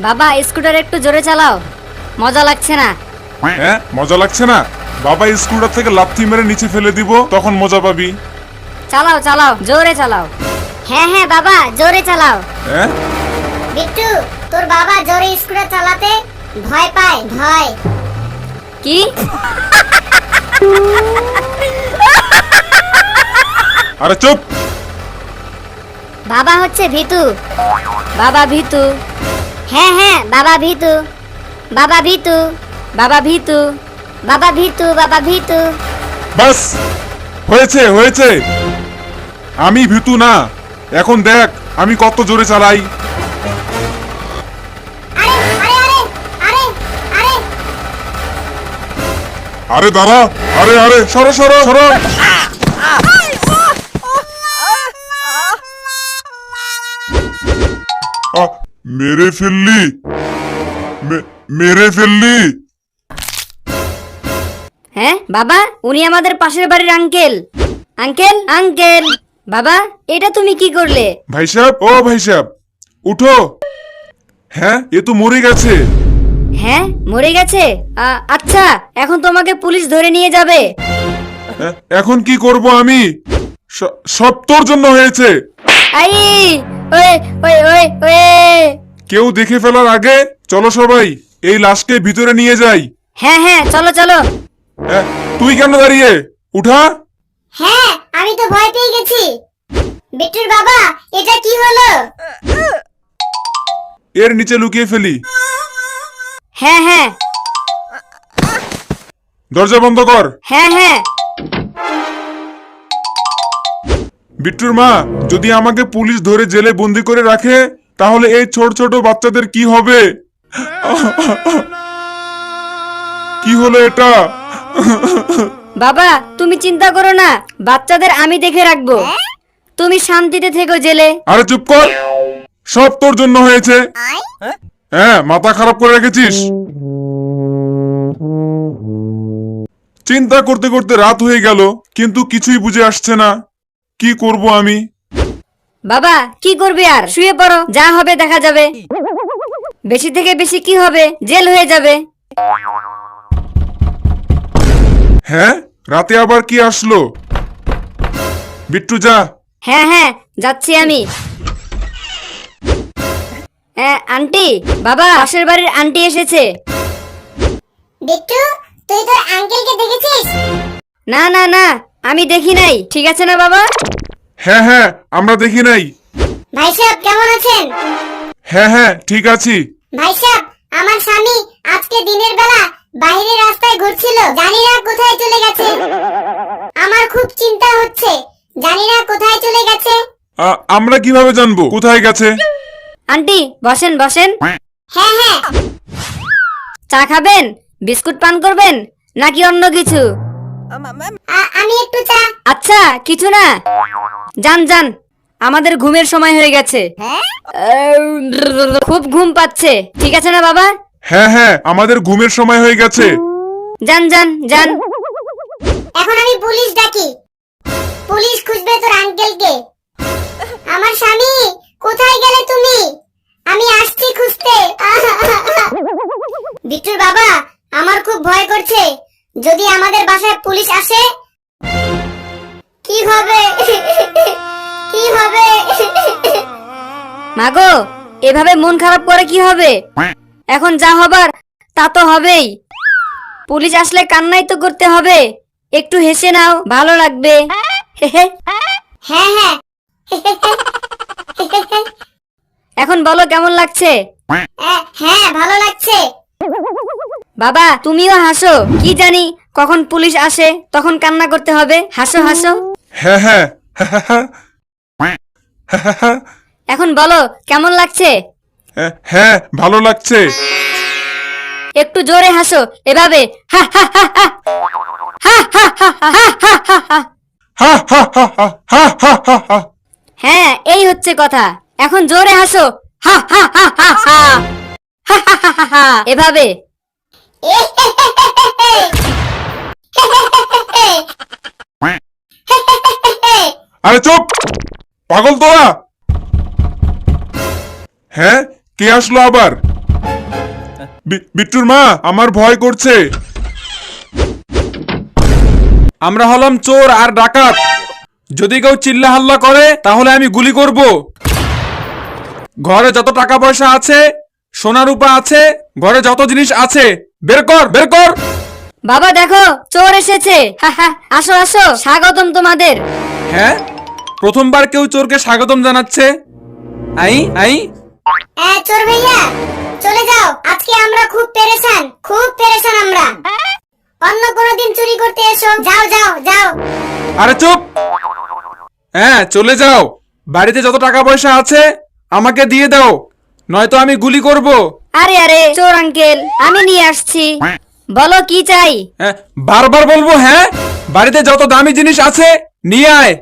বাবা স্কুটার একটু জোরে চালাও, মজা লাগছে না। হ্যাঁ, মজা লাগছে না? বাবা স্কুটার থেকে লাথি মেরে নিচে ফেলে দিব, তখন মজা পাবি। চালাও চালাও, জোরে চালাও। হ্যাঁ হ্যাঁ বাবা, জোরে চালাও। হ্যাঁ, বিট্টু, তোর বাবা জোরে স্কুটার চালাতে ভয় পায়, ভয়। কি? আরে চুপ। বাবা হচ্ছে ভিতু। বাবা ভীতু, হ্যাঁ হ্যাঁ, বাবা ভিতু, বাবা ভিতু, বাবা ভীতু। বাবা ভিতু, বাবা ভিতু। বাস, হয়েছে হয়েছে। আমি ভীতু না, এখন দেখ আমি কত জোরে চালাই। আরে আরে আরে আরে আরে আরে দাঁড়া, আরে আরে সরো সরো সরো। মেরে ফেললি, মেরে ফেললি। হ্যাঁ বাবা, উনি আমাদের পাশের বাড়ির আঙ্কেল। আঙ্কেল আঙ্কেল, বাবা এটা তুমি কি করলে? ভাই সাহেব, ও ভাই সাহেব, উঠো। হ্যাঁ, এ তো মরে গেছে। হ্যাঁ মরে গেছে? আচ্ছা, এখন তোমাকে পুলিশ ধরে নিয়ে যাবে। এখন কি করব আমি? সব তোর জন্য হয়েছে। I way way way way. কেউ দেখে ফেলার আগে চলো সবাই এই লাশকে ভিতরে নিয়ে যাই। হ্যাঁ হ্যাঁ, চলো চলো। তুই কেন দাঁড়িয়ে? উঠা। হ্যাঁ, আমি তো ভয় পেয়ে গেছি। বিট্টুর বাবা, এটা কি হলো? এর নিচে লুকিয়ে ফেলি। হ্যাঁ হ্যাঁ দরজা বন্ধ কর। হ্যাঁ হ্যাঁ। বিট্টুর মা, যদি আমাকে পুলিশ ধরে জেলে বন্দি করে রাখে তাহলে এই ছোট ছোট বাচ্চাদের কি হবে? কি হলো এটা? বাবা তুমি চিন্তা করো না, বাচ্চাদের আমি দেখে রাখবো। তুমি শান্তিতে থেকো জেলে। আরে চুপ কর, সব তোর জন্য হয়েছে। হ্যাঁ, মাথা খারাপ করে রেখেছিস। চিন্তা করতে করতে রাত হয়ে গেল, কিন্তু কিছুই বুঝে আসছে না কি করব আমি। বাবা কি করবে আর, শুয়ে পড়ো, যা হবে দেখা যাবে। বেশি থেকে বেশি কি হবে, জেল হয়ে যাবে। হ্যাঁ, রাতে আবার কি আসলো? বিট্টু যা। হ্যাঁ হ্যাঁ, যাচ্ছি আমি। আন্টি, বাবা পাশের বাড়ির আন্টি এসেছে। বিট্টু, তুই তোর আঙ্কেলকে দেখেছিস? না না না, আমি দেখি নাই। ঠিক আছে না বাবা? হ্যাঁ হ্যাঁ, আমরা দেখি নাই। ভাই সাহেব কেমন আছেন? হ্যাঁ হ্যাঁ, ঠিক আছি। ভাই সাহেব, আমার স্বামী আজকে দিনের বেলা বাইরে রাস্তায় ঘুরছিল, জানি না কোথায় চলে গেছে। আমার খুব চিন্তা হচ্ছে, জানি না কোথায় চলে গেছে। আমরা কিভাবে জানবো কোথায় গেছে? আন্টি বসেন বসেন। হ্যাঁ হ্যাঁ, চা খাবেন, বিস্কুট পান করবেন নাকি অন্য কিছু? আমি একটু চা। আচ্ছা, কিছু না, যান যান, আমাদের ঘুমের সময় হয়ে গেছে। খুব ঘুম পাচ্ছে। ঠিক আছে না বাবা? হ্যাঁ হ্যাঁ, আমাদের ঘুমের সময় হয়ে গেছে। যান যান যান। এখন আমি পুলিশ ডাকি। পুলিশ খুঁজবে তোর আঙ্কেলকে। আমার স্বামী, কোথায় গেলে তুমি? আমি আসছি খুঁজতে। বিট্টুর বাবা, আমার খুব ভয় করছে। যদি আমাদের বাসায় পুলিশ আসে কি হবে? কি হবে? মাগো, এভাবে মন খারাপ করে কি হবে? এখন যা হবার তা তো হবেই। পুলিশ আসলে কান্নাই তো করতে হবে। একটু হেসে নাও, ভালো লাগবে। হ্যাঁ হ্যাঁ। এখন বলো কেমন লাগছে? হ্যাঁ, ভালো লাগছে। বাবা তুমিও হাসো। কি জানি কখন পুলিশ আসে, তখন কান্না করতে হবে। হাসো হাসো। হ্যাঁ হ্যাঁ। এখন বলো কেমন লাগছে? হ্যাঁ, ভালো লাগছে। একটু জোরে হাসো, এভাবে। হা হা হা হা। হা হা হা হা হা হা হা। হা হা হা হা হা হা হা হা। হ্যাঁ, এই হচ্ছে কথা। এখন জোরে হাসো। হা হা হা হা হা। হা হা হা হা হা। এভাবে। আরে চুপ, পাগল তোরা। হ্যাঁ, কে আসলো আবার? বিট্টুর মা আমার ভয় করছে। আমরা হলাম চোর আর ডাকাত। যদি কেউ চিল্লা হাল্লা করে তাহলে আমি গুলি করব। ঘরে যত টাকা পয়সা আছে, সোনা রূপা আছে, ঘরে যত জিনিস আছে, বের কর বের কর। বাবা দেখো চোর এসেছে। আসো আসো, স্বাগতম তোমাদের। হ্যাঁ, প্রথমবার কেউ চোরকে স্বাগতম জানাচ্ছে। আই আই চোর ভাইয়া চলে যাও, আজকে আমরা খুব পেরেশান আমরা। অন্য কোনো দিন চুরি করতে এসো, যাও যাও যাও। আরে চুপ। হ্যাঁ চলে যাও, বাড়িতে যত টাকা পয়সা আছে আমাকে দিয়ে দাও, নয়তো আমি গুলি করব। আরে আরে চোর আঙ্কেল, আমি নিয়ে আসছি, বলো কি চাই। হ্যাঁ, বারবার বলবো? হ্যাঁ, বাড়িতে যত দামি জিনিস আছে নিয়ে আয়,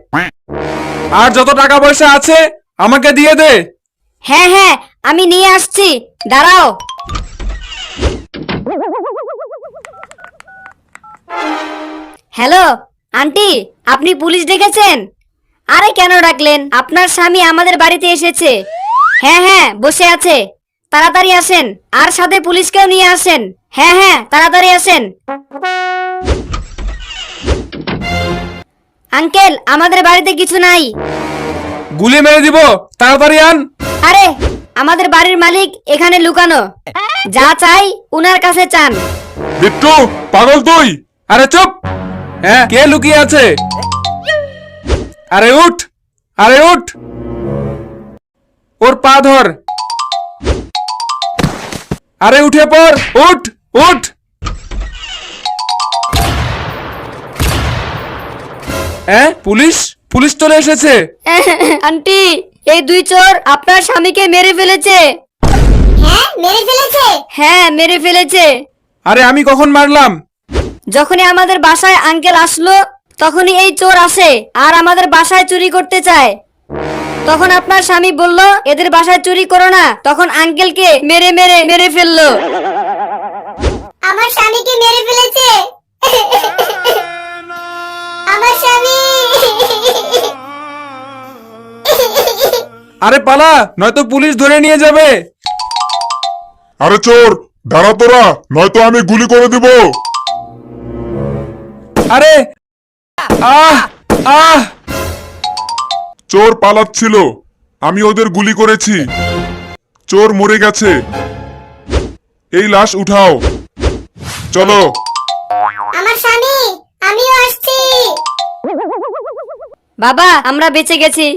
আর যত টাকা পয়সা আছে আমাকে দিয়ে দে। হ্যাঁ হ্যাঁ আমি নিয়ে আসছি, দাঁড়াও। হ্যালো আন্টি, আপনি পুলিশ ডেকেছেন? আরে কেন ডাকলেন? আপনার স্বামী আমাদের বাড়িতে এসেছে। হ্যাঁ হ্যাঁ বসে আছে, তাড়াতাড়ি আসেন, আর সাথে পুলিশকেও নিয়ে আসেন। হ্যাঁ হ্যাঁ তাড়াতাড়ি আসেন। আঙ্কেল আমাদের বাড়িতে কিছু নাই। গুলি মেরে দিব, তাড়াতাড়ি আন। আরে আমাদের বাড়ির মালিক এখানে লুকানো, যা চাই উনার কাছে চান। বিট্টু পাগল তুই? আরে চুপ। হ্যাঁ, কে লুকিয়ে আছে? আরে উঠ, আরে উঠ, ওর পা ধর। আরে উঠে পড়, উঠ উঠ। হ্যাঁ, পুলিশ পুলিশ চলে এসেছে। আন্টি এই দুই চোর আপনার স্বামীকে মেরে ফেলেছে। হ্যাঁ মেরে ফেলেছে? হ্যাঁ মেরে ফেলেছে। আরে আমি কখন মারলাম? যখনই আমাদের বাসায় আঙ্কেল আসলো তখনই এই চোর আসে আর আমাদের বাসায় চুরি করতে চায়। তখন আপনার স্বামী বলল এদের বাসায় চুরি করো না, তখন আঙ্কেলকে মেরে মেরে মেরে ফেললো। আমার স্বামীকে মেরে ফেলেছে। আমার স্বামী। আরে পালা, নয়তো পুলিশ ধরে নিয়ে যাবে। আরে চোর দাঁড়া তোরা, নয়তো আমি গুলি করে দিব। আরে আহ আহ চোর পালাচ্ছিল, আমি ওদের গুলি করেছি, চোর মরে গেছে। এই লাশ উঠাও, চলো। আমার স্বামী, আমিও আসছি। বাবা আমরা বেঁচে গেছি।